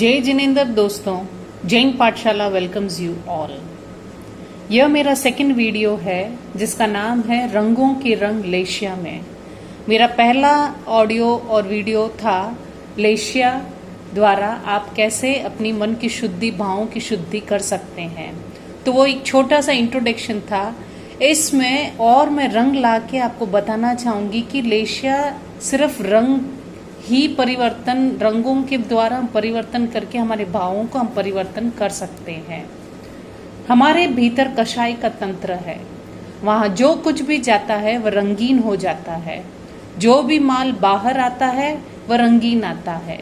जय जिनेंद्र दोस्तों, जैन पाठशाला वेलकम्स यू ऑल। यह मेरा सेकंड वीडियो है जिसका नाम है रंगों के रंग लेशिया में। मेरा पहला ऑडियो और वीडियो था लेशिया द्वारा आप कैसे अपनी मन की शुद्धि, भावों की शुद्धि कर सकते हैं। तो वो एक छोटा सा इंट्रोडक्शन था। इसमें और मैं रंग लाके आपको बताना चाहूंगी कि लेशिया सिर्फ रंग ही परिवर्तन, रंगों के द्वारा हम परिवर्तन करके हमारे भावों को हम परिवर्तन कर सकते हैं। हमारे भीतर कषाय का तंत्र है, वहां जो कुछ भी जाता है वह रंगीन हो जाता है। जो भी माल बाहर आता है वह रंगीन आता है।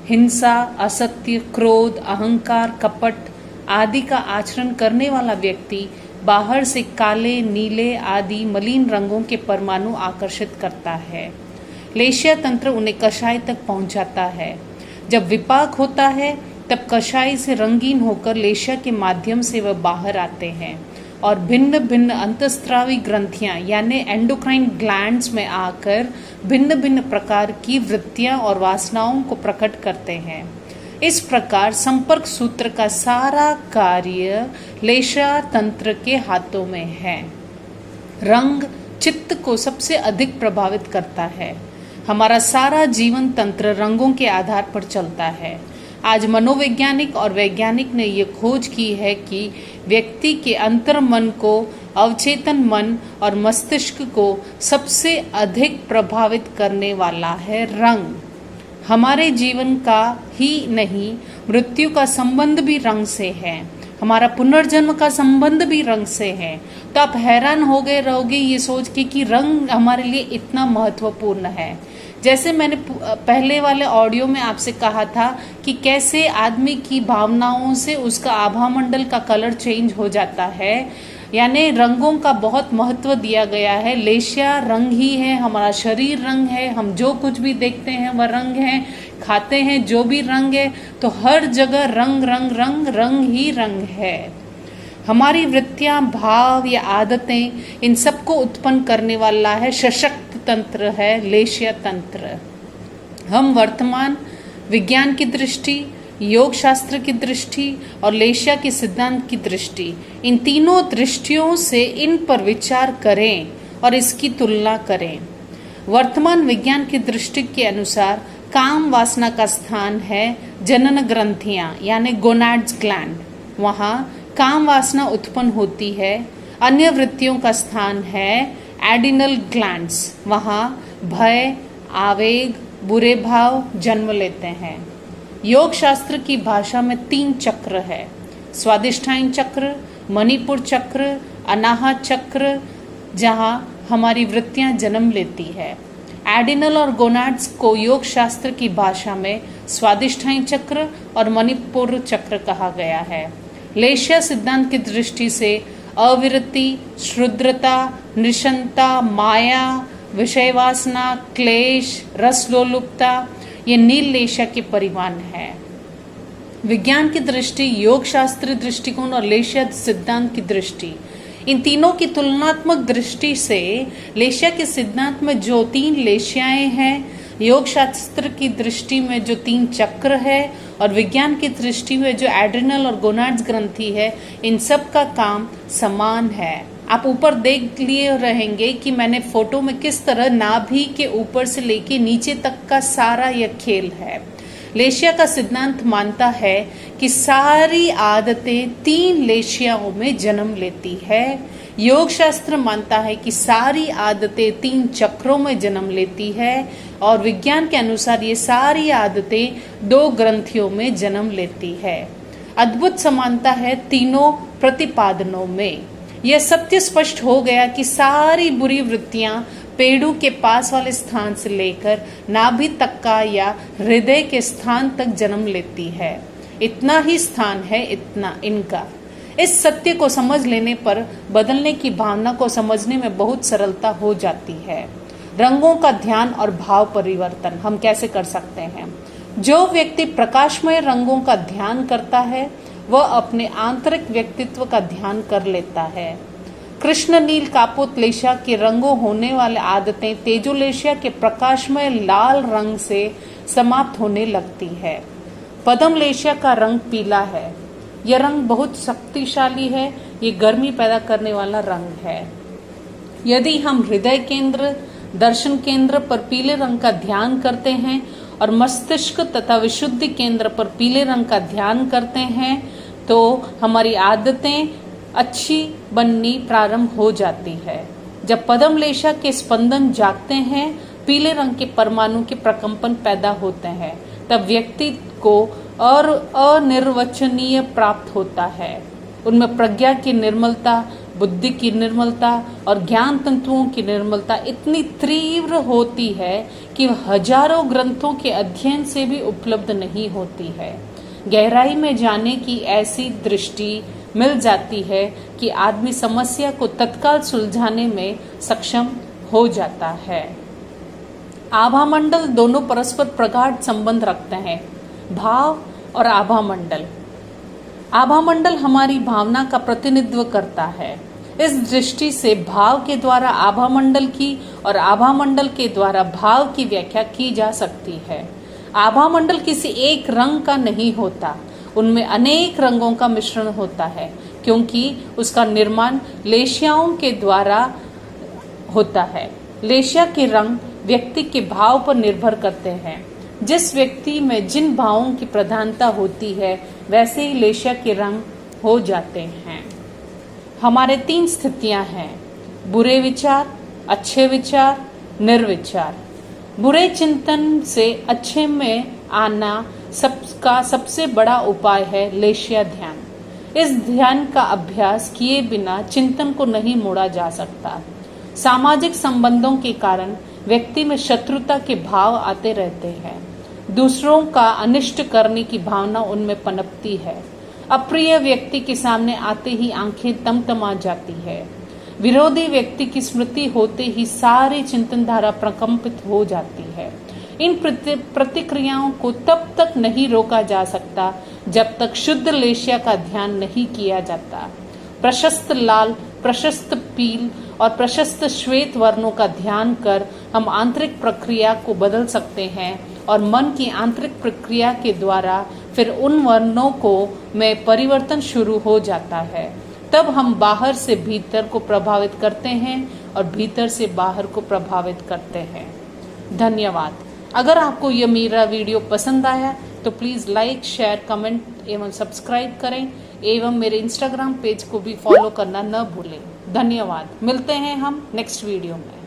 हिंसा, असत्य, क्रोध, अहंकार, कपट आदि का आचरण करने वाला व्यक्ति बाहर से काले, नीले आदि मलिन रंगों के परमाणु आकर्षित करता है। लेशिया तंत्र उन्हें कषाय तक पहुंचाता है। जब विपाक होता है तब कषाय से रंगीन होकर लेशिया के माध्यम से वह बाहर आते हैं और भिन्न भिन्न अंतःस्रावी ग्रंथियां यानी एंडोक्राइन ग्लैंड्स में आकर भिन्न भिन्न प्रकार की वृत्तियां और वासनाओं को प्रकट करते हैं। इस प्रकार संपर्क सूत्र का सारा कार्य लेशिया तंत्र के हाथों में है। रंग चित्त को सबसे अधिक प्रभावित करता है। हमारा सारा जीवन तंत्र रंगों के आधार पर चलता है। आज मनोवैज्ञानिक और वैज्ञानिक ने यह खोज की है कि व्यक्ति के अंतर मन को, अवचेतन मन और मस्तिष्क को सबसे अधिक प्रभावित करने वाला है रंग। हमारे जीवन का ही नहीं, मृत्यु का संबंध भी रंग से है। हमारा पुनर्जन्म का संबंध भी रंग से है। तो आप हैरान हो गए रहोगे ये सोच के कि रंग हमारे लिए इतना महत्वपूर्ण है। जैसे मैंने पहले वाले ऑडियो में आपसे कहा था कि कैसे आदमी की भावनाओं से उसका आभा मंडल का कलर चेंज हो जाता है, यानी रंगों का बहुत महत्व दिया गया है। लेशिया रंग ही है, हमारा शरीर रंग है, हम जो कुछ भी देखते हैं वह रंग है, खाते हैं जो भी रंग है, तो हर जगह रंग रंग रंग रंग ही रंग है। हमारी वृत्तियां, भाव या आदतें, इन सबको उत्पन्न करने वाला है सशक्त तंत्र है लेशिया तंत्र। हम वर्तमान विज्ञान की दृष्टि, योग शास्त्र की दृष्टि और लेशिया के सिद्धांत की दृष्टि, इन तीनों दृष्टियों से इन पर विचार करें और इसकी तुलना करें। वर्तमान विज्ञान की दृष्टि के अनुसार काम वासना का स्थान है जनन ग्रंथियां यानी गोनाड्स ग्लैंड, वहां काम वासना उत्पन्न होती है। अन्य वृत्तियों का स्थान है एडिनल ग्लैंड्स, वहां भय, आवेग, बुरे भाव जन्म लेते हैं। योग शास्त्र की भाषा में 3 चक्र है, स्वादिष्ठाइन चक्र, मणिपुर चक्र, अनाहत चक्र, जहां हमारी वृत्तियां जन्म लेती है। एडिनल और गोनाड्स को योग शास्त्र की भाषा में स्वादिष्ठाइन चक्र और मणिपुर चक्र कहा गया है। लेशिया सिद्धांत की दृष्टि से अविरति, शुद्रता, निशंता, माया, विषय वासना, क्लेश, रसलोलुपता ये नील लेशिया के परिमाण है। विज्ञान की दृष्टि, योग शास्त्रीय दृष्टिकोण और लेशिया सिद्धांत की दृष्टि, इन तीनों की तुलनात्मक दृष्टि से लेशिया के सिद्धांत में जो 3 लेशियाएं हैं, योग शास्त्र की दृष्टि में जो 3 चक्र है और विज्ञान की दृष्टि में जो एड्रिनल और गोनाड्स ग्रंथि है, इन सब का काम समान है। आप ऊपर देख लिए रहेंगे कि मैंने फोटो में किस तरह नाभि के ऊपर से लेके नीचे तक का सारा यह खेल है। लेशिया का सिद्धांत मानता है कि सारी आदतें 3 लेशियाओं में जन्म लेती है। योग शास्त्र मानता है कि सारी आदतें 3 चक्रों में जन्म लेती है और विज्ञान के अनुसार ये सारी आदतें 2 ग्रंथियों में जन्म लेती है। अद्भुत समानता है तीनों प्रतिपादनों में। यह सत्य स्पष्ट हो गया कि सारी बुरी वृत्तियां पेड़ों के पास वाले स्थान से लेकर नाभि तक का या हृदय के स्थान तक जन्म लेती है। इतना ही स्थान है इतना इनका। इस सत्य को समझ लेने पर बदलने की भावना को समझने में बहुत सरलता हो जाती है। रंगों का ध्यान और भाव परिवर्तन हम कैसे कर सकते हैं? जो व्यक्ति प्रकाशमय रंगों का ध्यान करता है वह अपने आंतरिक व्यक्तित्व का ध्यान कर लेता है। कृष्ण नील कापोत लेशिया के रंगों होने वाले आदतें तेजो लेशिया के प्रकाशमय लाल रंग से समाप्त होने लगती है। पद्म लेशिया का रंग पीला है। यह रंग बहुत शक्तिशाली है, ये गर्मी पैदा करने वाला रंग है। यदि हम हृदय केंद्र, दर्शन केंद्र पर पीले रंग का ध्यान करते हैं और मस्तिष्क तथा विशुद्धि केंद्र पर पीले रंग का ध्यान करते हैं तो हमारी आदतें अच्छी बननी प्रारंभ हो जाती है। जब पद्म लेशिया के स्पंदन जागते हैं, पीले रंग के परमाणु के प्रकंपन पैदा होते हैं, तब व्यक्ति को और अनिर्वचनीय प्राप्त होता है। उनमें प्रज्ञा की निर्मलता, बुद्धि की निर्मलता और ज्ञान तंतुओं की निर्मलता इतनी तीव्र होती है कि वह हजारों ग्रंथों के अध्ययन से भी उपलब्ध नहीं होती है। गहराई में जाने की ऐसी दृष्टि मिल जाती है कि आदमी समस्या को तत्काल सुलझाने में सक्षम हो जाता है। आभा मंडल दोनों परस्पर प्रगाढ़ संबंध रखते हैं। भाव और आभा मंडल। आभा मंडल हमारी भावना का प्रतिनिधित्व करता है। इस दृष्टि से भाव के द्वारा आभा मंडल की और आभा मंडल के द्वारा भाव की व्याख्या की जा सकती है। आभा मंडल किसी एक रंग का नहीं होता, उनमें अनेक रंगों का मिश्रण होता है, क्योंकि उसका निर्माण लेशियाओं के द्वारा होता है। लेशिया के रंग व्यक्ति के भाव पर निर्भर करते हैं। जिस व्यक्ति में जिन भावों की प्रधानता होती है वैसे ही लेशिया के रंग हो जाते हैं। हमारे 3 स्थितियां हैं: बुरे विचार, अच्छे विचार, निर्विचार। बुरे चिंतन से अच्छे में आना सबका सबसे बड़ा उपाय है लेशिया ध्यान। इस ध्यान का अभ्यास किए बिना चिंतन को नहीं मोड़ा जा सकता। सामाजिक संबंधों के कारण व्यक्ति में शत्रुता के भाव आते रहते हैं। दूसरों का अनिष्ट करने की भावना उनमें पनपती है। अप्रिय व्यक्ति के सामने आते ही आंखें तमतमा जाती है। विरोधी व्यक्ति की स्मृति होते ही सारी चिंतन धारा प्रकंपित हो जाती है। इन प्रतिक्रियाओं को तब तक नहीं रोका जा सकता जब तक शुद्ध लेशिया का ध्यान नहीं किया जाता। प्रशस्त लाल, प्रशस्त पील और प्रशस्त श्वेत वर्णों का ध्यान कर हम आंतरिक प्रक्रिया को बदल सकते हैं और मन की आंतरिक प्रक्रिया के द्वारा फिर उन वर्णों को में परिवर्तन शुरू हो जाता है। तब हम बाहर से भीतर को प्रभावित करते हैं और भीतर से बाहर को प्रभावित करते हैं। धन्यवाद। अगर आपको यह मेरा वीडियो पसंद आया तो प्लीज़ लाइक, शेयर, कमेंट एवं सब्सक्राइब करें एवं मेरे इंस्टाग्राम पेज को भी फॉलो करना न भूलें। धन्यवाद। मिलते हैं हम नेक्स्ट वीडियो में।